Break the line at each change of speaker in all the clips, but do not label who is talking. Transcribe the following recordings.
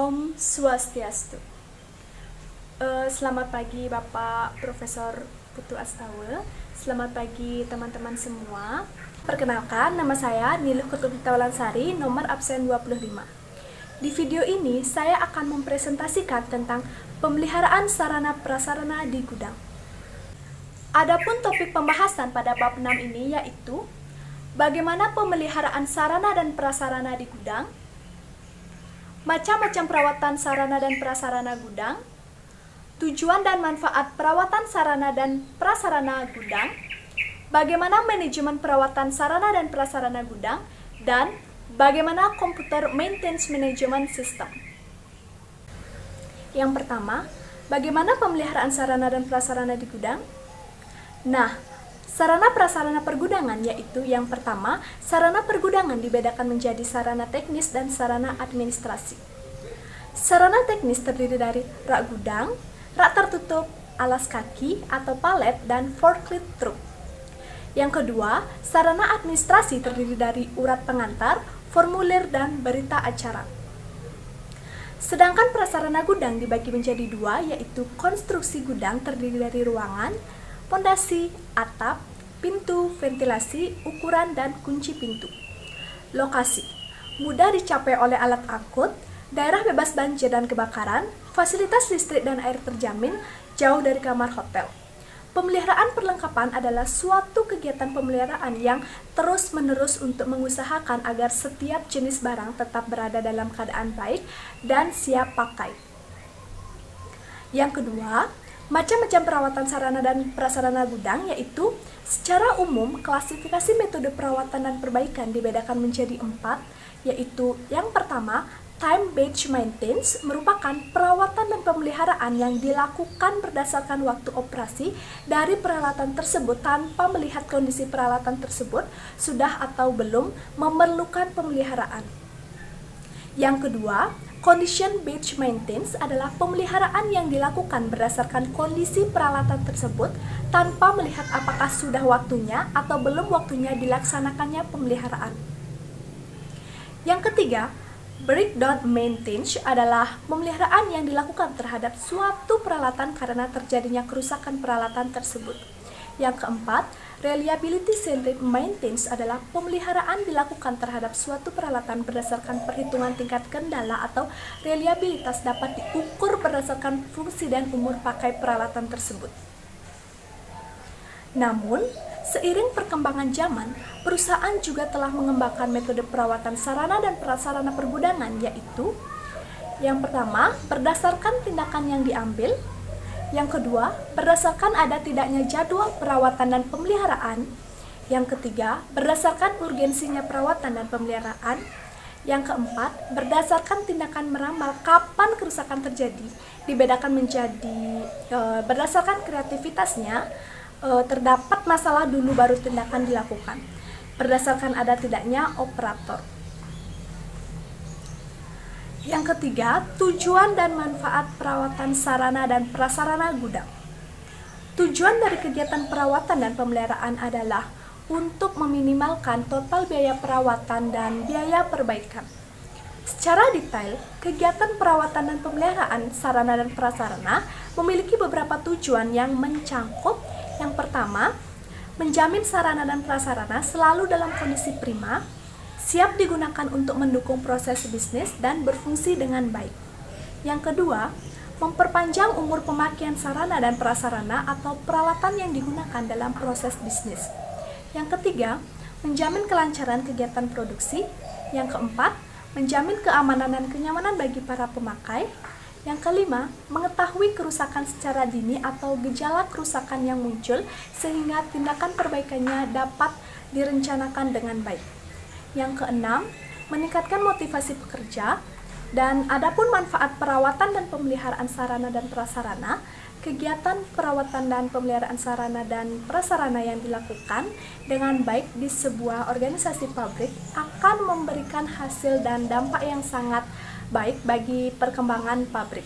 Om Swastiastu. Selamat pagi Bapak Profesor Putu Astawa. Selamat pagi teman-teman semua. Perkenalkan, nama saya Niluh Kutubiwalansari, nomor absen 25. Di video ini, saya akan mempresentasikan tentang pemeliharaan sarana prasarana di gudang. Adapun topik pembahasan pada bab 6 ini yaitu bagaimana pemeliharaan sarana dan prasarana di gudang, macam-macam perawatan sarana dan prasarana gudang, tujuan dan manfaat perawatan sarana dan prasarana gudang, bagaimana manajemen perawatan sarana dan prasarana gudang, dan bagaimana komputer maintenance management system. Yang pertama, bagaimana pemeliharaan sarana dan prasarana di gudang? Nah, sarana prasarana pergudangan yaitu yang pertama, sarana pergudangan dibedakan menjadi sarana teknis dan sarana administrasi. Sarana teknis terdiri dari rak gudang, rak tertutup, alas kaki atau palet, dan forklift truk. Yang kedua, sarana administrasi terdiri dari urat pengantar, formulir, dan berita acara. Sedangkan prasarana gudang dibagi menjadi dua, yaitu konstruksi gudang terdiri dari ruangan, pondasi, atap, pintu, ventilasi, ukuran, dan kunci pintu. Lokasi mudah dicapai oleh alat angkut, daerah bebas banjir dan kebakaran, fasilitas listrik dan air terjamin, jauh dari kamar hotel. Pemeliharaan perlengkapan adalah suatu kegiatan pemeliharaan yang terus-menerus untuk mengusahakan agar setiap jenis barang tetap berada dalam keadaan baik dan siap pakai. Yang kedua, macam-macam perawatan sarana dan prasarana gudang yaitu secara umum klasifikasi metode perawatan dan perbaikan dibedakan menjadi 4, yaitu yang pertama, time-based maintenance merupakan perawatan dan pemeliharaan yang dilakukan berdasarkan waktu operasi dari peralatan tersebut tanpa melihat kondisi peralatan tersebut sudah atau belum memerlukan pemeliharaan. Yang kedua, condition-based maintenance adalah pemeliharaan yang dilakukan berdasarkan kondisi peralatan tersebut tanpa melihat apakah sudah waktunya atau belum waktunya dilaksanakannya pemeliharaan. Yang ketiga, breakdown maintenance adalah pemeliharaan yang dilakukan terhadap suatu peralatan karena terjadinya kerusakan peralatan tersebut. Yang keempat, reliability centered maintenance adalah pemeliharaan dilakukan terhadap suatu peralatan berdasarkan perhitungan tingkat kendala atau reliabilitas dapat diukur berdasarkan fungsi dan umur pakai peralatan tersebut. Namun, seiring perkembangan zaman, perusahaan juga telah mengembangkan metode perawatan sarana dan prasarana pergudangan yaitu yang pertama, berdasarkan tindakan yang diambil. Yang kedua, berdasarkan ada tidaknya jadwal perawatan dan pemeliharaan. Yang ketiga, berdasarkan urgensinya perawatan dan pemeliharaan. Yang keempat, berdasarkan tindakan meramal kapan kerusakan terjadi, dibedakan menjadi berdasarkan kreativitasnya, terdapat masalah dulu baru tindakan dilakukan. Berdasarkan ada tidaknya operator. Yang ketiga, tujuan dan manfaat perawatan sarana dan prasarana gudang. Tujuan dari kegiatan perawatan dan pemeliharaan adalah untuk meminimalkan total biaya perawatan dan biaya perbaikan. Secara detail, kegiatan perawatan dan pemeliharaan sarana dan prasarana memiliki beberapa tujuan yang mencangkup. Yang pertama, menjamin sarana dan prasarana selalu dalam kondisi prima, siap digunakan untuk mendukung proses bisnis dan berfungsi dengan baik. Yang kedua, memperpanjang umur pemakaian sarana dan prasarana atau peralatan yang digunakan dalam proses bisnis. Yang ketiga, menjamin kelancaran kegiatan produksi. Yang keempat, menjamin keamanan dan kenyamanan bagi para pemakai. Yang kelima, mengetahui kerusakan secara dini atau gejala kerusakan yang muncul sehingga tindakan perbaikannya dapat direncanakan dengan baik. Yang keenam, meningkatkan motivasi pekerja. Dan adapun manfaat perawatan dan pemeliharaan sarana dan prasarana, kegiatan perawatan dan pemeliharaan sarana dan prasarana yang dilakukan dengan baik di sebuah organisasi pabrik akan memberikan hasil dan dampak yang sangat baik bagi perkembangan pabrik.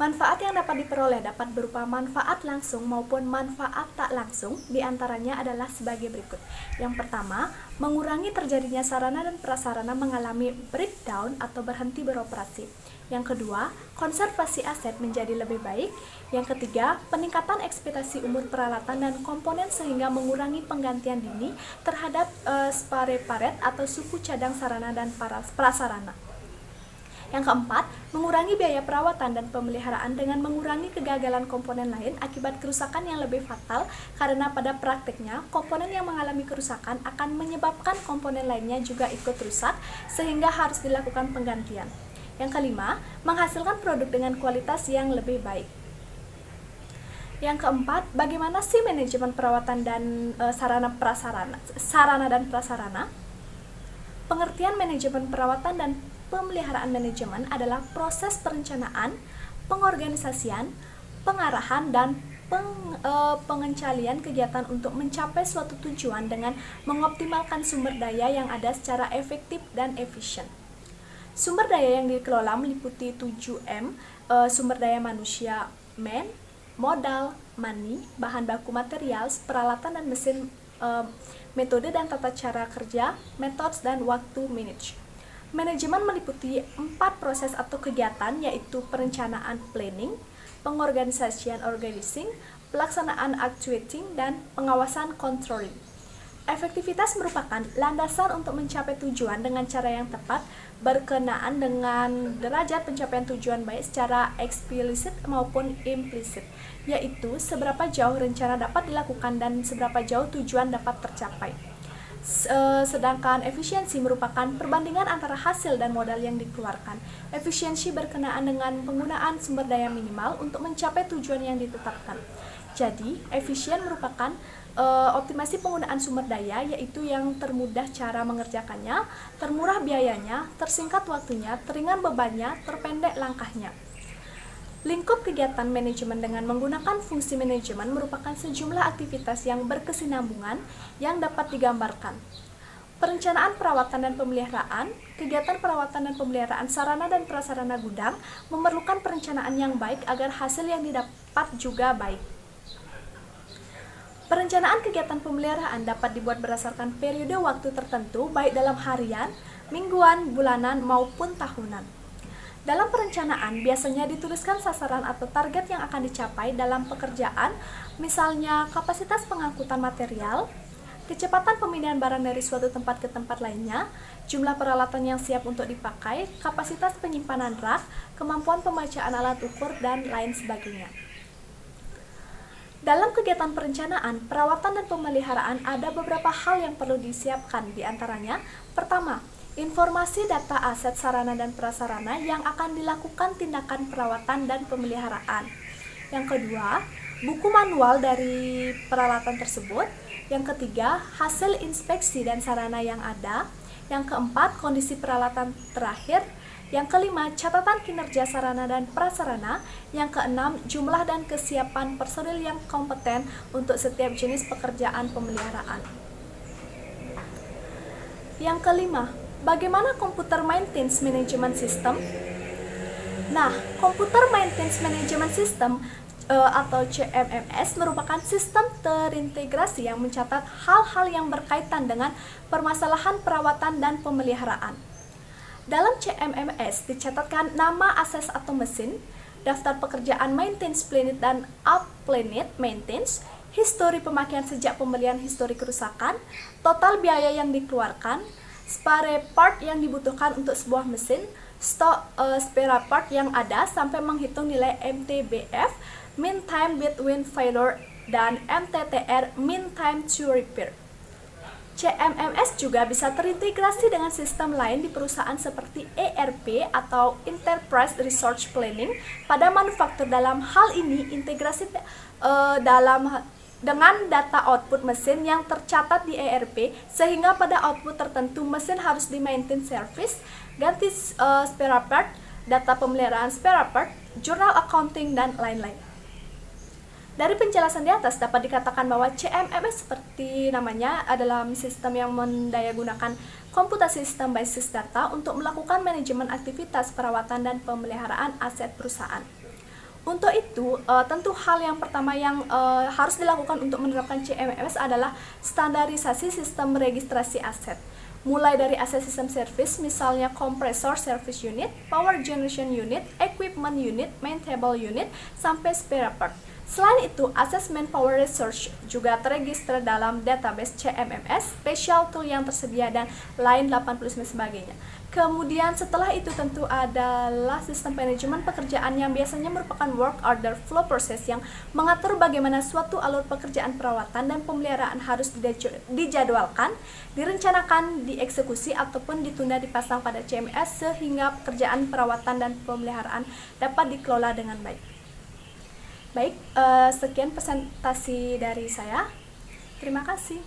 Manfaat yang dapat diperoleh dapat berupa manfaat langsung maupun manfaat tak langsung, diantaranya adalah sebagai berikut. Yang pertama, mengurangi terjadinya sarana dan prasarana mengalami breakdown atau berhenti beroperasi. Yang kedua, konservasi aset menjadi lebih baik. Yang ketiga, peningkatan ekspektasi umur peralatan dan komponen sehingga mengurangi penggantian dini terhadap spare part atau suku cadang sarana dan prasarana. Yang keempat, mengurangi biaya perawatan dan pemeliharaan dengan mengurangi kegagalan komponen lain akibat kerusakan yang lebih fatal, karena pada praktiknya komponen yang mengalami kerusakan akan menyebabkan komponen lainnya juga ikut rusak sehingga harus dilakukan penggantian. Yang kelima, menghasilkan produk dengan kualitas yang lebih baik. Yang keempat, bagaimana sih manajemen perawatan dan sarana dan prasarana? Pengertian manajemen perawatan dan pemeliharaan manajemen adalah proses perencanaan, pengorganisasian, pengarahan, dan pengencalian kegiatan untuk mencapai suatu tujuan dengan mengoptimalkan sumber daya yang ada secara efektif dan efisien. Sumber daya yang dikelola meliputi 7M, sumber daya manusia, man, modal, money, bahan baku material, peralatan dan mesin, metode dan tata cara kerja, methods, dan waktu manage. Manajemen meliputi 4 proses atau kegiatan, yaitu perencanaan planning, pengorganisasian organizing, pelaksanaan actuating, dan pengawasan controlling. Efektivitas merupakan landasan untuk mencapai tujuan dengan cara yang tepat berkenaan dengan derajat pencapaian tujuan baik secara eksplisit maupun implisit, yaitu seberapa jauh rencana dapat dilakukan dan seberapa jauh tujuan dapat tercapai. Sedangkan efisiensi merupakan perbandingan antara hasil dan modal yang dikeluarkan. Efisiensi berkenaan dengan penggunaan sumber daya minimal untuk mencapai tujuan yang ditetapkan. Jadi, efisien merupakan optimasi penggunaan sumber daya, yaitu yang termudah cara mengerjakannya, termurah biayanya, tersingkat waktunya, teringan bebannya, terpendek langkahnya. Lingkup kegiatan manajemen dengan menggunakan fungsi manajemen merupakan sejumlah aktivitas yang berkesinambungan yang dapat digambarkan. Perencanaan perawatan dan pemeliharaan, kegiatan perawatan dan pemeliharaan sarana dan prasarana gudang memerlukan perencanaan yang baik agar hasil yang didapat juga baik. Perencanaan kegiatan pemeliharaan dapat dibuat berdasarkan periode waktu tertentu, baik dalam harian, mingguan, bulanan, maupun tahunan. Dalam perencanaan, biasanya dituliskan sasaran atau target yang akan dicapai dalam pekerjaan, misalnya kapasitas pengangkutan material, kecepatan pemindahan barang dari suatu tempat ke tempat lainnya, jumlah peralatan yang siap untuk dipakai, kapasitas penyimpanan rak, kemampuan pembacaan alat ukur, dan lain sebagainya. Dalam kegiatan perencanaan, perawatan dan pemeliharaan ada beberapa hal yang perlu disiapkan, diantaranya, pertama, informasi data aset sarana dan prasarana yang akan dilakukan tindakan perawatan dan pemeliharaan. Yang kedua, buku manual dari peralatan tersebut. Yang ketiga, hasil inspeksi dan sarana yang ada. Yang keempat, kondisi peralatan terakhir. Yang kelima, catatan kinerja sarana dan prasarana. Yang keenam, jumlah dan kesiapan personil yang kompeten untuk setiap jenis pekerjaan pemeliharaan. Yang kelima, bagaimana Computer Maintenance Management System? Nah, Computer Maintenance Management System atau CMMS merupakan sistem terintegrasi yang mencatat hal-hal yang berkaitan dengan permasalahan perawatan dan pemeliharaan. Dalam CMMS dicatatkan nama akses atau mesin, daftar pekerjaan maintenance planned dan unplanned maintenance, histori pemakaian sejak pembelian, histori kerusakan, total biaya yang dikeluarkan, spare part yang dibutuhkan untuk sebuah mesin, stok spare part yang ada sampai menghitung nilai MTBF, mean time between failure, dan MTTR, mean time to repair. CMMS juga bisa terintegrasi dengan sistem lain di perusahaan seperti ERP atau Enterprise Resource Planning pada manufaktur. Dalam hal ini, integrasi dengan data output mesin yang tercatat di ERP, sehingga pada output tertentu mesin harus di-maintain service, ganti spare part, data pemeliharaan spare part, jurnal accounting, dan lain-lain. Dari penjelasan di atas dapat dikatakan bahwa CMMS seperti namanya adalah sistem yang mendayagunakan computational system basis data untuk melakukan manajemen aktivitas perawatan dan pemeliharaan aset perusahaan. Untuk itu, tentu hal yang pertama yang harus dilakukan untuk menerapkan CMMS adalah standarisasi sistem registrasi aset. Mulai dari aset sistem service, misalnya kompresor service unit, power generation unit, equipment unit, maintainable unit, sampai spare part. Selain itu, assessment power research juga terregister dalam database CMMS, special tool yang tersedia, dan lain 89 sebagainya. Kemudian setelah itu tentu adalah sistem manajemen pekerjaan yang biasanya merupakan work order flow process yang mengatur bagaimana suatu alur pekerjaan perawatan dan pemeliharaan harus dijadwalkan, direncanakan, dieksekusi, ataupun ditunda dipasang pada CMS sehingga pekerjaan perawatan dan pemeliharaan dapat dikelola dengan baik. Baik, sekian presentasi dari saya. Terima kasih.